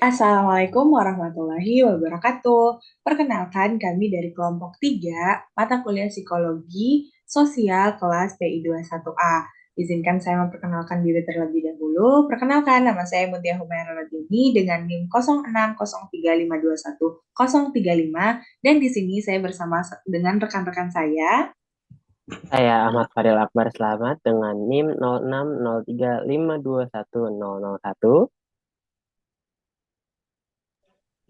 Assalamualaikum warahmatullahi wabarakatuh. Perkenalkan kami dari kelompok 3 mata kuliah Psikologi Sosial kelas PI 21A. Izinkan saya memperkenalkan diri terlebih dahulu. Perkenalkan, nama saya Mutia Humaira Radini dengan NIM 0603521035 dan di sini saya bersama dengan rekan-rekan saya. Saya Ahmad Faril Akbar Selamat dengan NIM 0603521001.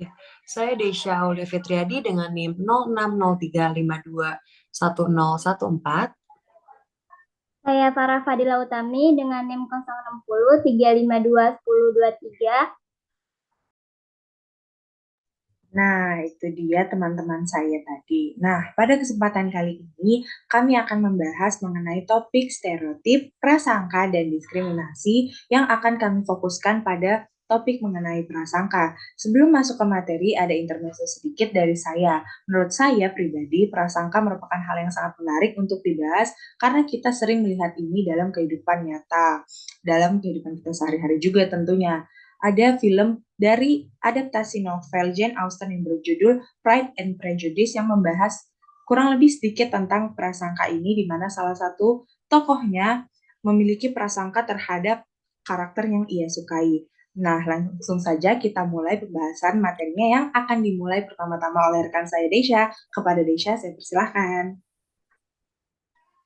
Ya, saya Desya Aulia Fitriadi dengan NIM 0603521014. Saya Farah Fadila Utami dengan NIM 06035521023. Nah, itu dia teman-teman saya tadi. Nah, pada kesempatan kali ini kami akan membahas mengenai topik stereotip, prasangka, dan diskriminasi yang akan kami fokuskan pada topik mengenai prasangka. Sebelum masuk ke materi, ada intermezzo sedikit dari saya. Menurut saya pribadi, prasangka merupakan hal yang sangat menarik untuk dibahas karena kita sering melihat ini dalam kehidupan nyata, dalam kehidupan kita sehari-hari juga tentunya. Ada film dari adaptasi novel Jane Austen yang berjudul Pride and Prejudice yang membahas kurang lebih sedikit tentang prasangka ini, di mana salah satu tokohnya memiliki prasangka terhadap karakter yang ia sukai. Nah, langsung saja kita mulai pembahasan materinya yang akan dimulai pertama-tama oleh rekan saya Desya. Kepada Desya, saya persilahkan.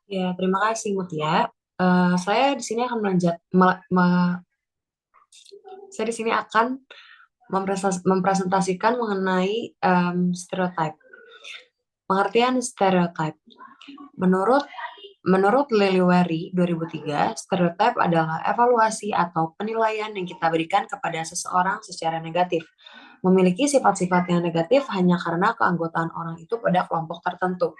Ya, terima kasih Mutia. Saya di sini akan saya di sini akan mempresentasikan mengenai stereotype. Pengertian stereotype. Menurut Menurut Liliweri 2003, stereotip adalah evaluasi atau penilaian yang kita berikan kepada seseorang secara negatif. Memiliki sifat-sifat yang negatif hanya karena keanggotaan orang itu pada kelompok tertentu.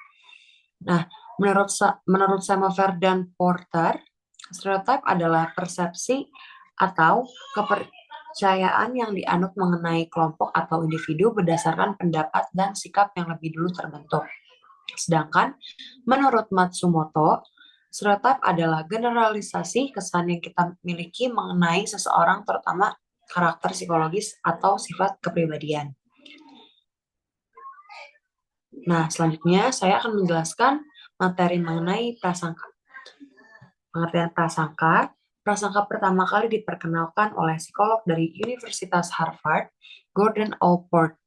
Nah, menurut Samover dan Porter, stereotip adalah persepsi atau kepercayaan yang dianut mengenai kelompok atau individu berdasarkan pendapat dan sikap yang lebih dulu terbentuk. Sedangkan menurut Matsumoto, stereotip adalah generalisasi kesan yang kita miliki mengenai seseorang, terutama karakter psikologis atau sifat kepribadian. Nah, selanjutnya saya akan menjelaskan materi mengenai prasangka. Pengertian prasangka. Prasangka pertama kali diperkenalkan oleh psikolog dari Universitas Harvard, Gordon Allport.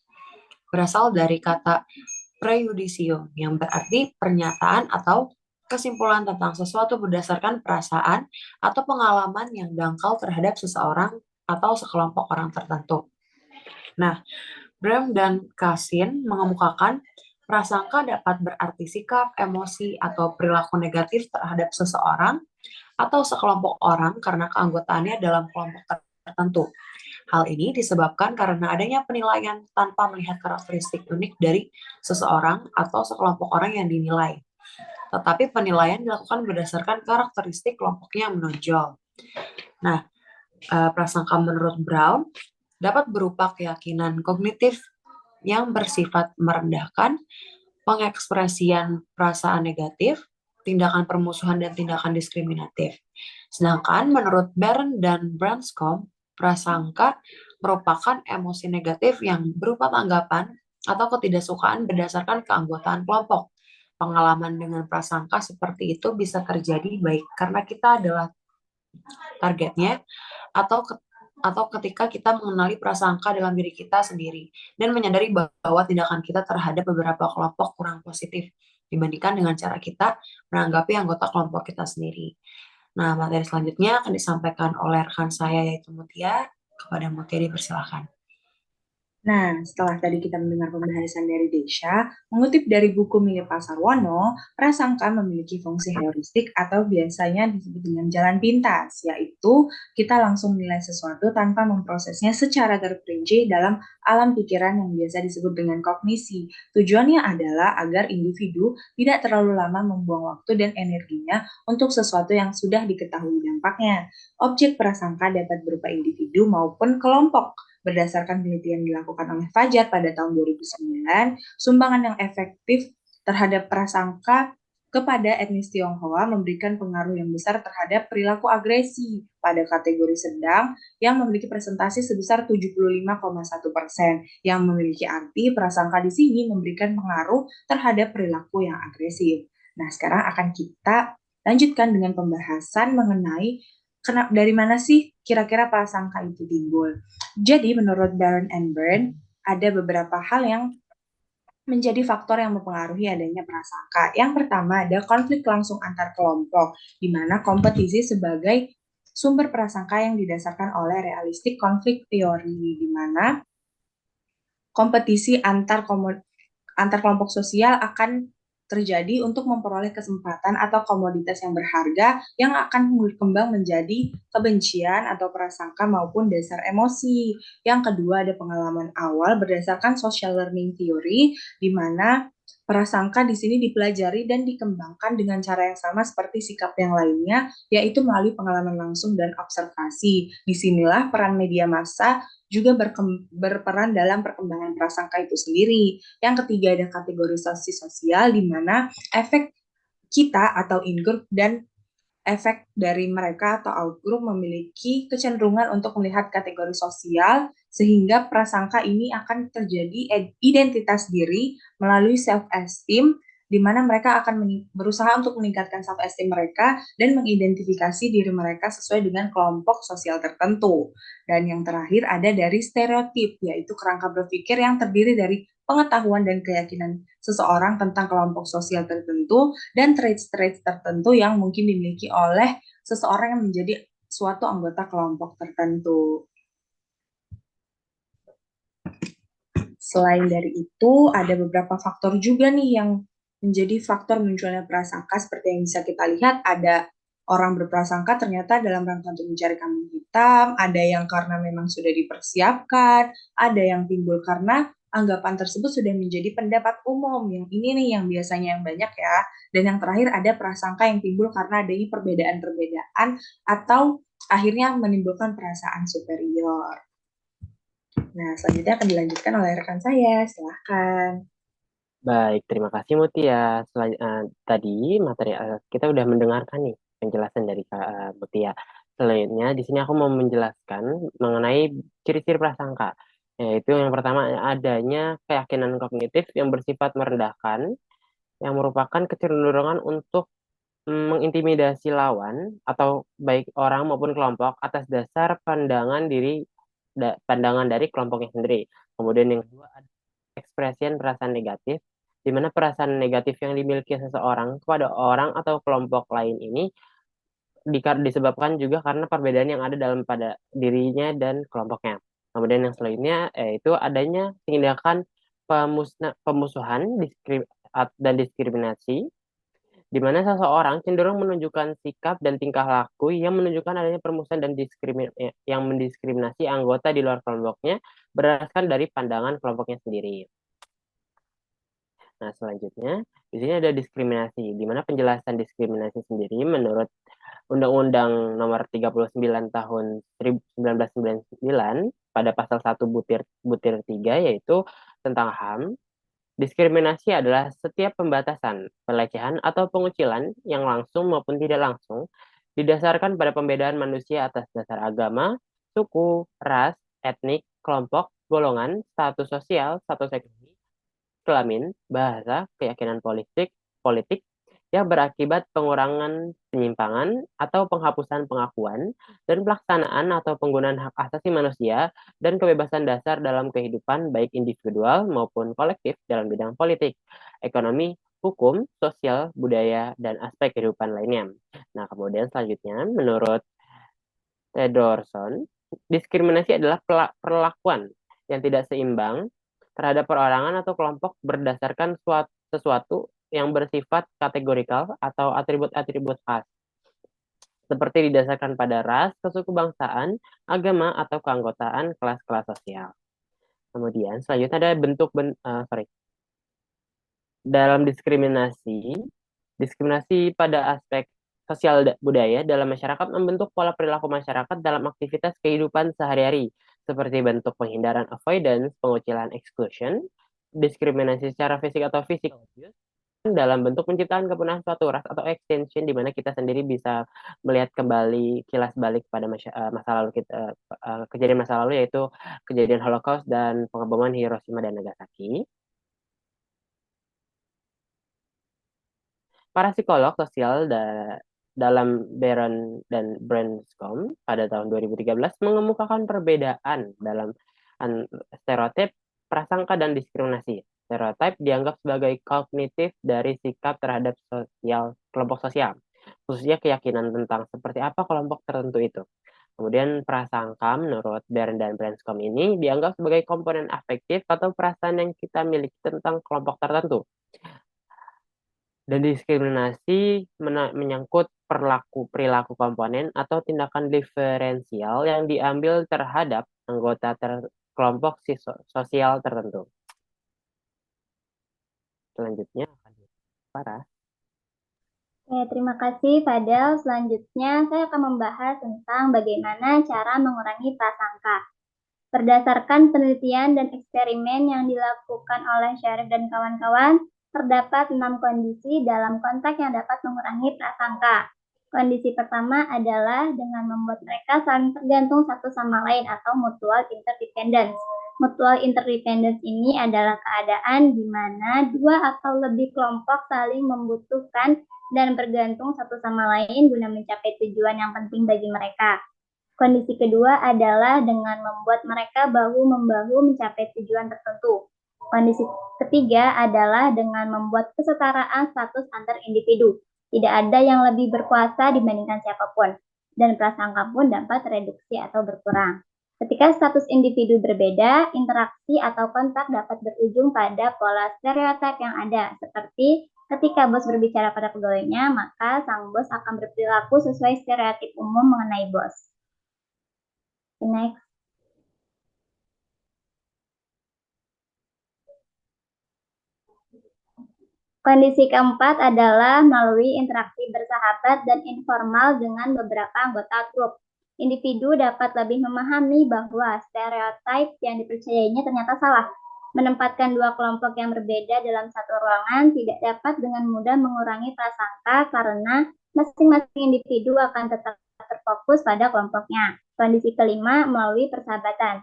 Berasal dari kata prejudicium yang berarti pernyataan atau kesimpulan tentang sesuatu berdasarkan perasaan atau pengalaman yang dangkal terhadap seseorang atau sekelompok orang tertentu. Nah, Brehm dan Cassin mengemukakan prasangka dapat berarti sikap, emosi, atau perilaku negatif terhadap seseorang atau sekelompok orang karena keanggotaannya dalam kelompok tertentu. Hal ini disebabkan karena adanya penilaian tanpa melihat karakteristik unik dari seseorang atau sekelompok orang yang dinilai. Tetapi penilaian dilakukan berdasarkan karakteristik kelompoknya yang menonjol. Nah, prasangka menurut Brown dapat berupa keyakinan kognitif yang bersifat merendahkan, pengekspresian perasaan negatif, tindakan permusuhan dan tindakan diskriminatif. Sedangkan menurut Baron dan Branscombe, prasangka merupakan emosi negatif yang berupa tanggapan atau ketidaksukaan berdasarkan keanggotaan kelompok. Pengalaman dengan prasangka seperti itu bisa terjadi baik karena kita adalah targetnya atau ketika kita mengenali prasangka dalam diri kita sendiri dan menyadari bahwa tindakan kita terhadap beberapa kelompok kurang positif dibandingkan dengan cara kita menanggapi anggota kelompok kita sendiri. Nah, materi selanjutnya akan disampaikan oleh rekan saya yaitu Mutia. Kepada Mutia dipersilakan. Nah, setelah tadi kita mendengar pembahasan dari Desya, mengutip dari buku milik Pasarwono, prasangka memiliki fungsi heuristik atau biasanya disebut dengan jalan pintas, yaitu kita langsung menilai sesuatu tanpa memprosesnya secara terperinci dalam alam pikiran yang biasa disebut dengan kognisi. Tujuannya adalah agar individu tidak terlalu lama membuang waktu dan energinya untuk sesuatu yang sudah diketahui dampaknya. Objek prasangka dapat berupa individu maupun kelompok. Berdasarkan penelitian dilakukan oleh Fajar pada tahun 2009, sumbangan yang efektif terhadap prasangka kepada etnis Tionghoa memberikan pengaruh yang besar terhadap perilaku agresi pada kategori sedang yang memiliki presentasi sebesar 75,1%, yang memiliki arti prasangka di sini memberikan pengaruh terhadap perilaku yang agresif. Nah, sekarang akan kita lanjutkan dengan pembahasan mengenai dari mana sih kira-kira prasangka itu timbul. Jadi, menurut Baron and Byrne, ada beberapa hal yang menjadi faktor yang mempengaruhi adanya prasangka. Yang pertama ada konflik langsung antar kelompok, di mana kompetisi sebagai sumber prasangka yang didasarkan oleh realistik konflik teori, di mana kompetisi antar kelompok sosial akan terjadi untuk memperoleh kesempatan atau komoditas yang berharga yang akan berkembang menjadi kebencian atau prasangka maupun dasar emosi. Yang kedua ada pengalaman awal berdasarkan social learning theory, di mana prasangka di sini dipelajari dan dikembangkan dengan cara yang sama seperti sikap yang lainnya, yaitu melalui pengalaman langsung dan observasi. Disinilah peran media massa juga berperan dalam perkembangan prasangka itu sendiri. Yang ketiga ada kategorisasi sosial, di mana efek kita atau in-group dan efek dari mereka atau out-group memiliki kecenderungan untuk melihat kategori sosial, sehingga prasangka ini akan terjadi identitas diri melalui self-esteem, di mana mereka akan berusaha untuk meningkatkan self-esteem mereka dan mengidentifikasi diri mereka sesuai dengan kelompok sosial tertentu. Dan yang terakhir ada dari stereotip, yaitu kerangka berpikir yang terdiri dari pengetahuan dan keyakinan seseorang tentang kelompok sosial tertentu dan traits-traits tertentu yang mungkin dimiliki oleh seseorang yang menjadi suatu anggota kelompok tertentu. Selain dari itu, ada beberapa faktor juga nih yang menjadi faktor munculnya prasangka. Seperti yang bisa kita lihat, ada orang berprasangka ternyata dalam rangka untuk mencari kambing hitam, ada yang karena memang sudah dipersiapkan, ada yang timbul karena anggapan tersebut sudah menjadi pendapat umum. Yang ini nih yang biasanya yang banyak ya. Dan yang terakhir ada prasangka yang timbul karena adanya perbedaan-perbedaan atau akhirnya menimbulkan perasaan superior. Nah, selanjutnya akan dilanjutkan oleh rekan saya. Silahkan. Baik, terima kasih Mutia. Tadi materi kita udah mendengarkan nih penjelasan dari Kak Mutia. Selanjutnya di sini aku mau menjelaskan mengenai ciri-ciri prasangka. Yaitu yang pertama adanya keyakinan kognitif yang bersifat merendahkan, yang merupakan kecenderungan untuk mengintimidasi lawan atau baik orang maupun kelompok atas dasar pandangan dari kelompoknya sendiri. Kemudian yang kedua ada ekspresi perasaan negatif, di mana perasaan negatif yang dimiliki seseorang kepada orang atau kelompok lain ini disebabkan juga karena perbedaan yang ada dalam pada dirinya dan kelompoknya. Kemudian yang selanjutnya itu adanya tindakan pemusuhan dan diskriminasi, di mana seseorang cenderung menunjukkan sikap dan tingkah laku yang menunjukkan adanya permusuhan dan yang mendiskriminasi anggota di luar kelompoknya berdasarkan dari pandangan kelompoknya sendiri. Nah, selanjutnya di sini ada diskriminasi, di mana penjelasan diskriminasi sendiri menurut Undang-Undang Nomor 39 Tahun 1999 pada pasal 1 butir 3 yaitu tentang HAM. Diskriminasi adalah setiap pembatasan, pelecehan, atau pengucilan yang langsung maupun tidak langsung didasarkan pada pembedaan manusia atas dasar agama, suku, ras, etnik, kelompok, golongan, status sosial, status ekonomi, kelamin, bahasa, keyakinan politik yang berakibat pengurangan penyimpangan atau penghapusan pengakuan dan pelaksanaan atau penggunaan hak asasi manusia dan kebebasan dasar dalam kehidupan baik individual maupun kolektif dalam bidang politik, ekonomi, hukum, sosial, budaya, dan aspek kehidupan lainnya. Nah, kemudian selanjutnya, menurut Tedorson, diskriminasi adalah perlakuan yang tidak seimbang terhadap perorangan atau kelompok berdasarkan sesuatu yang bersifat kategorikal atau atribut-atribut khas, seperti didasarkan pada ras, kesukubangsaan, agama, atau keanggotaan kelas-kelas sosial. Kemudian selanjutnya ada dalam diskriminasi pada aspek sosial budaya dalam masyarakat membentuk pola perilaku masyarakat dalam aktivitas kehidupan sehari-hari, seperti bentuk penghindaran avoidance, pengucilan exclusion, diskriminasi secara fisik atau fisik dalam bentuk menciptakan kepunahan suatu ras atau extension di mana kita sendiri bisa melihat kembali kilas balik pada masa lalu kita, kejadian masa lalu, yaitu kejadian Holocaust dan pengeboman Hiroshima dan Nagasaki. Para psikolog sosial dalam Baron dan Branscombe pada tahun 2013 mengemukakan perbedaan dalam stereotip, prasangka, dan diskriminasi. Stereotip dianggap sebagai kognitif dari sikap terhadap kelompok sosial, khususnya keyakinan tentang seperti apa kelompok tertentu itu. Kemudian prasangka menurut Baron dan Branscombe ini dianggap sebagai komponen afektif atau perasaan yang kita miliki tentang kelompok tertentu. Dan diskriminasi menyangkut perilaku komponen atau tindakan diferensial yang diambil terhadap anggota kelompok sosial tertentu. Selanjutnya, Farah. Terima kasih Fadel. Selanjutnya saya akan membahas tentang bagaimana cara mengurangi prasangka. Berdasarkan penelitian dan eksperimen yang dilakukan oleh Syarif dan kawan-kawan, terdapat 6 kondisi dalam konteks yang dapat mengurangi prasangka. Kondisi pertama adalah dengan membuat mereka saling tergantung satu sama lain atau mutual interdependence. Mutual interdependence ini adalah keadaan di mana dua atau lebih kelompok saling membutuhkan dan bergantung satu sama lain guna mencapai tujuan yang penting bagi mereka. Kondisi kedua adalah dengan membuat mereka bahu-membahu mencapai tujuan tertentu. Kondisi ketiga adalah dengan membuat kesetaraan status antar individu. Tidak ada yang lebih berkuasa dibandingkan siapapun, dan prasangka pun dapat reduksi atau berkurang. Ketika status individu berbeda, interaksi atau kontak dapat berujung pada pola stereotip yang ada, seperti ketika bos berbicara pada pegawainya, maka sang bos akan berperilaku sesuai stereotip umum mengenai bos. Next. Kondisi keempat adalah melalui interaksi bersahabat dan informal dengan beberapa anggota grup. Individu dapat lebih memahami bahwa stereotip yang dipercayainya ternyata salah. Menempatkan dua kelompok yang berbeda dalam satu ruangan tidak dapat dengan mudah mengurangi prasangka karena masing-masing individu akan tetap terfokus pada kelompoknya. Kondisi kelima melalui persahabatan.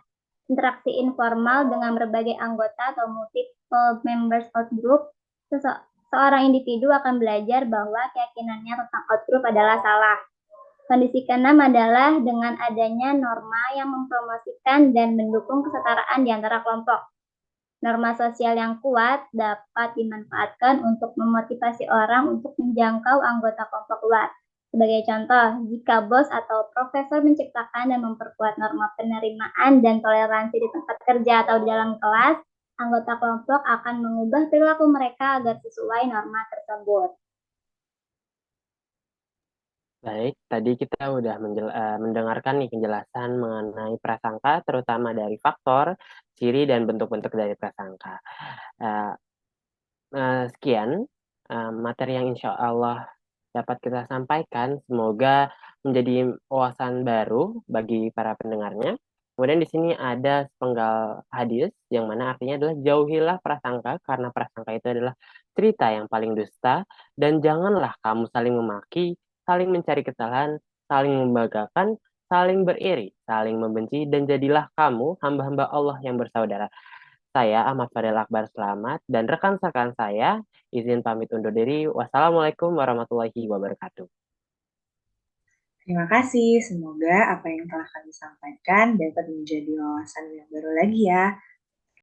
Interaksi informal dengan berbagai anggota atau multiple members of group, seorang individu akan belajar bahwa keyakinannya tentang outgroup adalah salah. Kondisi keenam adalah dengan adanya norma yang mempromosikan dan mendukung kesetaraan di antara kelompok. Norma sosial yang kuat dapat dimanfaatkan untuk memotivasi orang untuk menjangkau anggota kelompok luar. Sebagai contoh, jika bos atau profesor menciptakan dan memperkuat norma penerimaan dan toleransi di tempat kerja atau di dalam kelas, anggota kelompok akan mengubah perilaku mereka agar sesuai norma tersebut. Baik, tadi kita udah mendengarkan nih penjelasan mengenai prasangka, terutama dari faktor, ciri, dan bentuk-bentuk dari prasangka. Sekian materi yang insya Allah dapat kita sampaikan. Semoga menjadi wawasan baru bagi para pendengarnya. Kemudian di sini ada sepenggal hadis yang mana artinya adalah jauhilah prasangka karena prasangka itu adalah cerita yang paling dusta, dan janganlah kamu saling memaki, saling mencari kesalahan, saling membanggakan, saling beriri, saling membenci, dan jadilah kamu hamba-hamba Allah yang bersaudara. Saya Ahmad Fadel Akbar Selamat dan rekan-rekan saya izin pamit undur diri. Wassalamualaikum warahmatullahi wabarakatuh. Terima kasih, semoga apa yang telah kami sampaikan dapat menjadi wawasan yang baru lagi ya.